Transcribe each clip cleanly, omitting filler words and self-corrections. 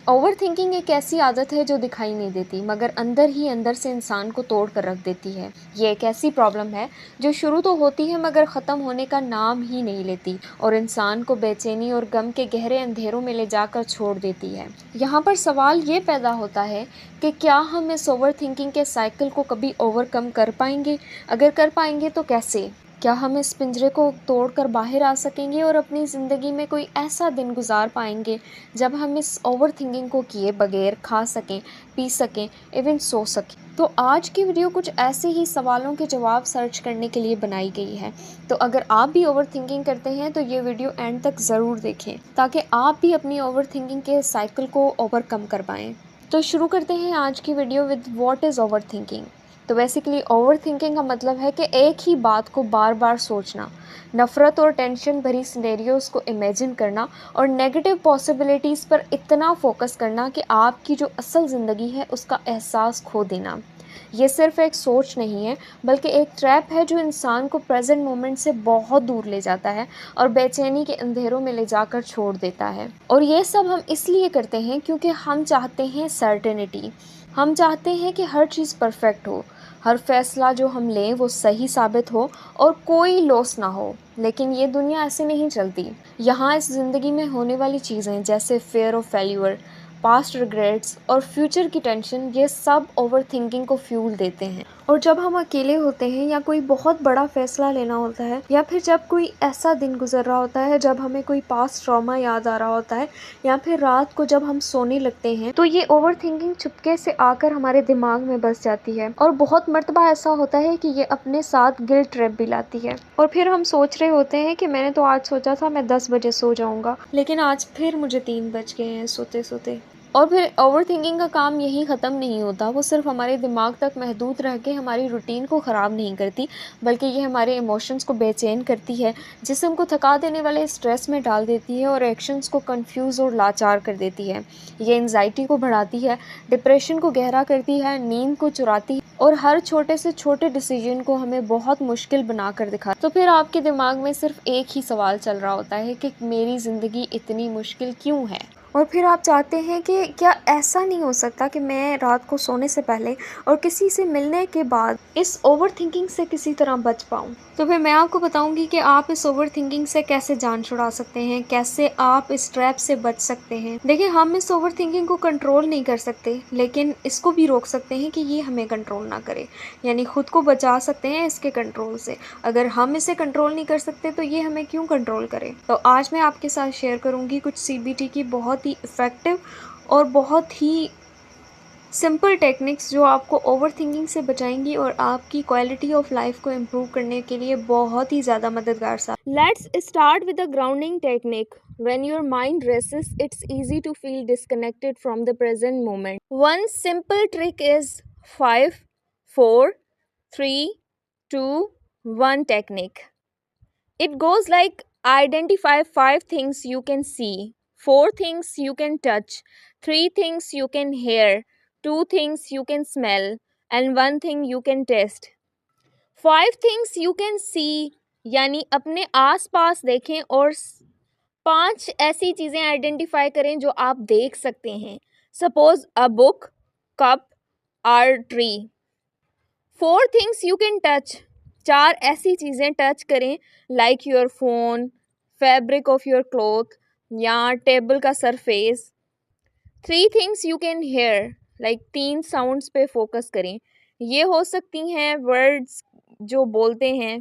Overthinking एक ऐसी आदत है जो दिखाई नहीं देती मगर अंदर ही अंदर से इंसान को तोड़ कर रख देती है। ये एक ऐसी प्रॉब्लम है जो शुरू तो होती है मगर ख़त्म होने का नाम ही नहीं लेती और इंसान को बेचैनी और गम के गहरे अंधेरों में ले जाकर छोड़ देती है। यहाँ पर सवाल ये पैदा होता है कि क्या हम इस ओवरथिंकिंग के साइकिल को कभी ओवरकम कर पाएंगे? अगर कर पाएंगे तो कैसे? क्या हम इस पिंजरे को तोड़कर बाहर आ सकेंगे और अपनी ज़िंदगी में कोई ऐसा दिन गुजार पाएंगे जब हम इस ओवरथिंकिंग को किए बगैर खा सकें, पी सकें, इवन सो सकें? तो आज की वीडियो कुछ ऐसे ही सवालों के जवाब सर्च करने के लिए बनाई गई है। तो अगर आप भी ओवरथिंकिंग करते हैं तो ये वीडियो एंड तक ज़रूर देखें ताकि आप भी अपनी ओवरथिंकिंग के साइकिल को ओवरकम कर पाएँ। तो शुरू करते हैं आज की video with what is overthinking. तो बेसिकली ओवरथिंकिंग का मतलब है कि एक ही बात को बार बार सोचना, नफ़रत और टेंशन भरी सिनेरियोज़ को इमेजिन करना और नेगेटिव पॉसिबिलिटीज़ पर इतना फोकस करना कि आपकी जो असल ज़िंदगी है उसका एहसास खो देना। ये सिर्फ़ एक सोच नहीं है बल्कि एक ट्रैप है जो इंसान को प्रेजेंट मोमेंट से बहुत दूर ले जाता है और बेचैनी के अंधेरों में ले जाकर छोड़ देता है। और ये सब हम इसलिए करते हैं क्योंकि हम चाहते हैं सर्टेनिटी। हम चाहते हैं कि हर चीज़ परफेक्ट हो, हर फैसला जो हम लें वो सही साबित हो और कोई लॉस ना हो। लेकिन ये दुनिया ऐसे नहीं चलती। यहाँ इस ज़िंदगी में होने वाली चीज़ें जैसे fair of failure, past regrets और फ्यूचर की टेंशन, ये सब ओवरथिंकिंग को फ्यूल देते हैं। और जब हम अकेले होते हैं या कोई बहुत बड़ा फैसला लेना होता है या फिर जब कोई ऐसा दिन गुजर रहा होता है जब हमें कोई पास्ट ट्रॉमा याद आ रहा होता है या फिर रात को जब हम सोने लगते हैं, तो ये ओवरथिंकिंग चुपके से आकर हमारे दिमाग में बस जाती है। और बहुत मर्तबा ऐसा होता है कि ये अपने साथ गिल्ट ट्रैप भी लाती है और फिर हम सोच रहे होते हैं कि मैंने तो आज सोचा था मैं 10 बजे सो जाऊंगा, लेकिन आज फिर मुझे 3 बज गए हैं सोते सोते। और फिर ओवरथिंकिंग का काम यही ख़त्म नहीं होता, वो सिर्फ हमारे दिमाग तक महदूद रह के हमारी रूटीन को ख़राब नहीं करती बल्कि ये हमारे इमोशंस को बेचैन करती है, जिस्म को थका देने वाले स्ट्रेस में डाल देती है और एक्शंस को कंफ्यूज और लाचार कर देती है। ये एंजाइटी को बढ़ाती है, डिप्रेशन को गहरा करती है, नींद को चुराती है और हर छोटे से छोटे डिसीजन को हमें बहुत मुश्किल बना कर दिखा। तो फिर आपके दिमाग में सिर्फ एक ही सवाल चल रहा होता है कि मेरी ज़िंदगी इतनी मुश्किल क्यों है? और फिर आप चाहते हैं कि क्या ऐसा नहीं हो सकता कि मैं रात को सोने से पहले और किसी से मिलने के बाद इस ओवरथिंकिंग से किसी तरह बच पाऊँ? तो फिर मैं आपको बताऊंगी कि आप इस ओवरथिंकिंग से कैसे जान छुड़ा सकते हैं, कैसे आप इस ट्रैप से बच सकते हैं। देखिए, हम इस ओवरथिंकिंग को कंट्रोल नहीं कर सकते लेकिन इसको भी रोक सकते हैं कि ये हमें कंट्रोल ना करे, यानी खुद को बचा सकते हैं इसके कंट्रोल से। अगर हम इसे कंट्रोल नहीं कर सकते तो ये हमें क्यों कंट्रोल करे। तो आज मैं आपके साथ शेयर करूंगी कुछ सीबीटी की बहुत ही इफ़ेक्टिव और बहुत ही सिंपल टेक्निक्स जो आपको ओवरथिंकिंग से बचाएंगी और आपकी क्वालिटी ऑफ लाइफ को इम्प्रूव करने के लिए बहुत ही ज़्यादा मददगार साबित। Let's start with the grounding technique. When your mind races, it's easy to feel disconnected from the present moment. One simple trick is 5, 4, 3, 2, 1 technique. It goes like identify 5 things you can see, 4 things you can touch, 3 things you can hear, 2 things you can smell, and 1 thing you can taste. 5 things you can see यानी अपने आसपास देखें और 5 ऐसी चीज़ें identify करें जो आप देख सकते हैं। Suppose a book, cup, or tree. 4 things you can touch, 4 ऐसी चीज़ें टच करें like your phone, fabric of your cloth या टेबल का surface. 3 things you can hear, like 3 sounds पे फोकस करें। ये हो सकती हैं वर्ड्स जो बोलते हैं।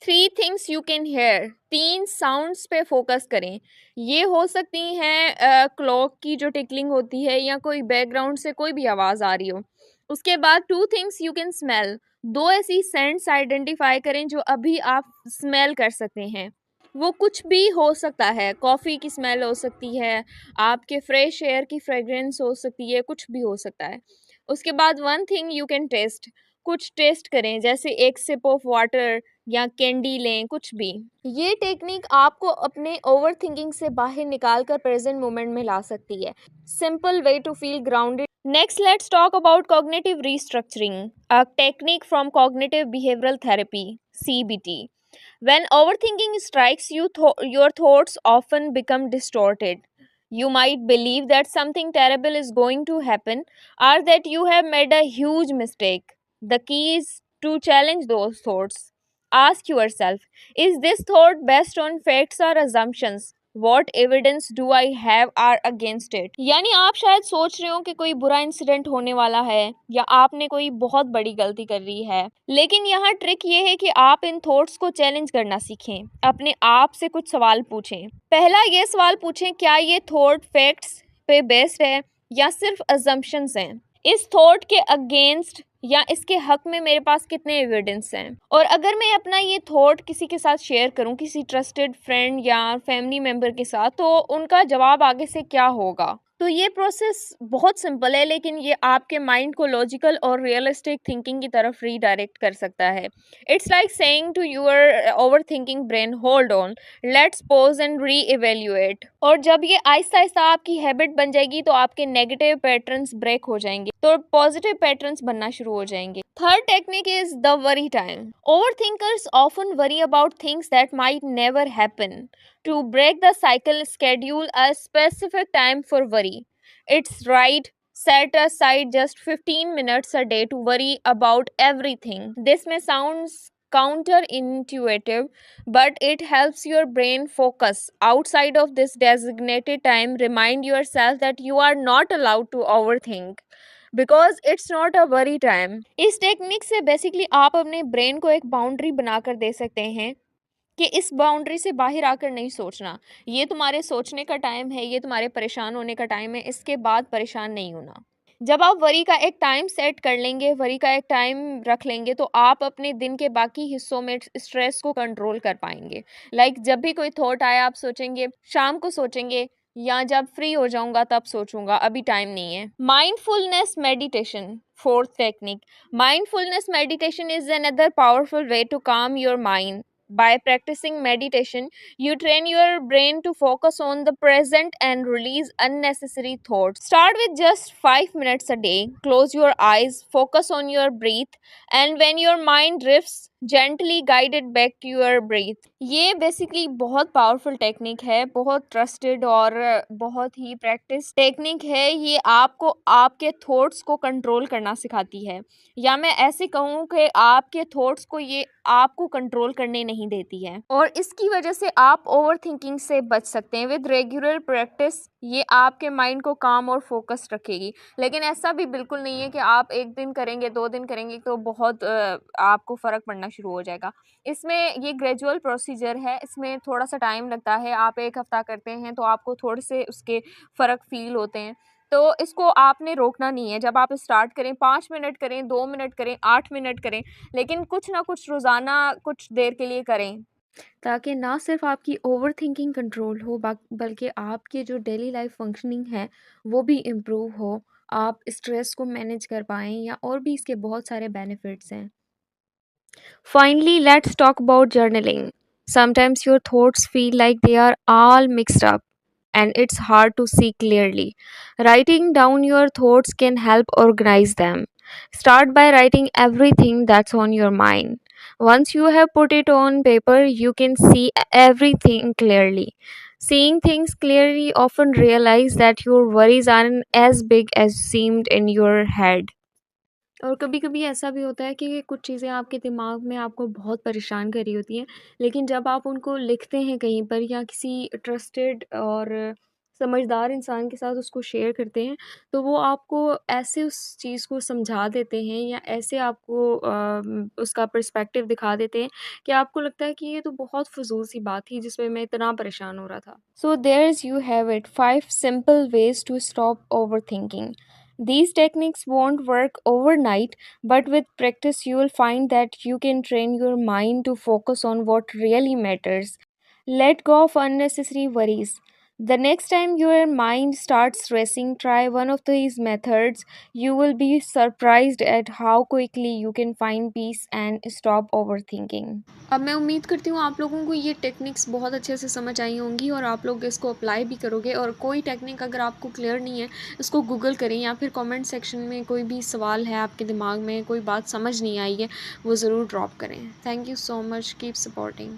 3 things you can hair, 3 sounds पे फोकस करें। ये हो सकती हैं क्लॉक की जो टिकलिंग होती है या कोई बैकग्राउंड से कोई भी आवाज़ आ रही हो। उसके बाद 2 थिंग्स यू कैन स्मेल, 2 ऐसी सेंट्स आइडेंटिफाई करें जो अभी आप स्मेल कर सकते हैं। वो कुछ भी हो सकता है, कॉफ़ी की स्मेल हो सकती है, आपके फ्रेश एयर की फ्रेगरेंस हो सकती है, कुछ भी हो सकता है। उसके बाद 1 थिंग यू कैन टेस्ट, कुछ टेस्ट करें जैसे एक सिप ऑफ वाटर या कैंडी लें, कुछ भी। ये टेक्निक आपको अपने ओवरथिंकिंग से बाहर निकाल कर प्रेजेंट मोमेंट में ला सकती है। Simple way to feel grounded. Next, let's talk about cognitive restructuring, a technique from cognitive behavioral therapy, CBT. When overthinking strikes you, your thoughts often become distorted. You might believe that something terrible is going to happen or that you have made a huge mistake. The key is to challenge those thoughts. Ask yourself, is this thought based on facts or assumptions? What evidence do I have are against it? यानी आप शायद सोच रहे हो कि कोई बुरा incident होने वाला है या आपने कोई बहुत बड़ी गलती कर ली है, लेकिन यहाँ ट्रिक ये है कि आप इन थॉट्स को चैलेंज करना सीखें। अपने आप से कुछ सवाल पूछें। पहला ये सवाल पूछें, क्या ये थॉट फैक्ट्स पे बेस्ड है या सिर्फ अजम्पशंस हैं? इस थॉट के अगेंस्ट या इसके हक में मेरे पास कितने एविडेंस हैं? और अगर मैं अपना ये थॉट किसी के साथ शेयर करूं, किसी ट्रस्टेड फ्रेंड या फैमिली मेम्बर के साथ, तो उनका जवाब आगे से क्या होगा? तो ये प्रोसेस बहुत सिंपल है, लेकिन ये आपके माइंड को लॉजिकल और रियलिस्टिक थिंकिंग की तरफ रीडायरेक्ट कर सकता है। It's like saying to your overthinking brain, hold on, let's pause and reevaluate. और जब ये आहिस्ता आहिस्ता आपकी हैबिट बन जाएगी तो आपके नेगेटिव पैटर्न्स ब्रेक हो जाएंगे, तो पॉजिटिव पैटर्न्स बनना शुरू हो जाएंगे। Third technique is the worry time. Over thinkers often worry about things that might never happen. To break the cycle, schedule a specific time for worry. It's right. Set aside just 15 minutes a day to worry about everything. This may sound counterintuitive, but it helps your brain focus. Outside of this designated time, remind yourself that you are not allowed to overthink. Because it's not a worry time. इस technique से basically आप अपने brain को एक boundary बनाकर दे सकते हैं कि इस बाउंड्री से बाहर आकर नहीं सोचना। ये तुम्हारे सोचने का टाइम है, ये तुम्हारे परेशान होने का टाइम है, इसके बाद परेशान नहीं होना। जब आप वरी का एक टाइम सेट कर लेंगे, वरी का एक टाइम रख लेंगे, तो आप अपने दिन के बाकी हिस्सों में स्ट्रेस को कंट्रोल कर पाएंगे। लाइक जब भी कोई थॉट आए, आप सोचेंगे शाम को सोचेंगे या जब फ्री हो जाऊंगा तब सोचूंगा, अभी टाइम नहीं है। Mindfulness meditation, fourth technique. Mindfulness meditation is another powerful way to calm your mind. By practicing meditation, you train your brain to focus on the present and release unnecessary thoughts. Start with just 5 minutes a day. Close your eyes, focus on your breath, and when your mind drifts, gently guide it back to your breath. ये basically बहुत powerful technique है, बहुत trusted और बहुत ही practice technique है। ये आपको आपके थॉट्स को कंट्रोल करना सिखाती है, या मैं ऐसे कहूँ कि आपके थॉट्स को ये आपको कंट्रोल करने नहीं देती है, और इसकी वजह से आप ओवर थिंकिंग से बच सकते हैं। विद रेगुलर प्रैक्टिस ये आपके माइंड को काम और फोकस रखेगी। लेकिन ऐसा भी बिल्कुल नहीं है कि आप एक दिन करेंगे, 2 दिन करेंगे तो बहुत आपको फ़र्क पड़ना शुरू हो जाएगा। इसमें ये ग्रेजुअल प्रोसीजर है, इसमें थोड़ा सा टाइम लगता है। आप 1 हफ़्ता करते हैं तो आपको थोड़े से उसके फ़र्क फ़ील होते हैं, तो इसको आपने रोकना नहीं है। जब आप स्टार्ट करें, 5 मिनट करें, 2 मिनट करें, 8 मिनट करें, लेकिन कुछ ना कुछ रोज़ाना कुछ देर के लिए करें, ताकि ना सिर्फ आपकी ओवर थिंकिंग कंट्रोल हो, बल्कि आपकी जो डेली लाइफ फंक्शनिंग है वो भी इम्प्रूव हो, आप स्ट्रेस को मैनेज कर पाएँ, या और भी इसके बहुत सारे बेनिफिट्स हैं। Finally, let's talk about journaling. Sometimes your thoughts feel like they are all mixed up and it's hard to see clearly. Writing down your thoughts can help organize them. Start by writing everything that's on your mind. Once you have put it on paper, you can see everything clearly. Seeing things clearly often realize that your worries aren't as big as seemed in your head. और कभी-कभी ऐसा भी होता है कि कुछ चीज़ें आपके दिमाग में आपको बहुत परेशान कर रही होती हैं, लेकिन जब आप उनको लिखते हैं कहीं पर या किसी ट्रस्टेड और समझदार इंसान के साथ उसको शेयर करते हैं, तो वो आपको ऐसे उस चीज़ को समझा देते हैं या ऐसे आपको उसका पर्सपेक्टिव दिखा देते हैं कि आपको लगता है कि ये तो बहुत फ़िज़ूल सी बात थी जिसमें मैं इतना परेशान हो रहा था। So there's you have it, 5 simple ways to stop overthinking. These techniques won't work overnight, but with practice, you will find that you can train your mind to focus on what really matters. Let go of unnecessary worries. The next time your mind starts racing, try one of these methods. You will be surprised at how quickly you can find peace and stop overthinking. अब मैं उम्मीद करती हूँ आप लोगों को ये techniques बहुत अच्छे से समझ आई होंगी और आप लोग इसको अप्लाई भी करोगे। और कोई टेक्निक अगर आपको क्लियर नहीं है, इसको गूगल करें या फिर कमेंट सेक्शन में कोई भी सवाल है आपके दिमाग में, कोई बात समझ नहीं आई है, वो ज़रूर ड्रॉप करें। Thank you so much, keep supporting.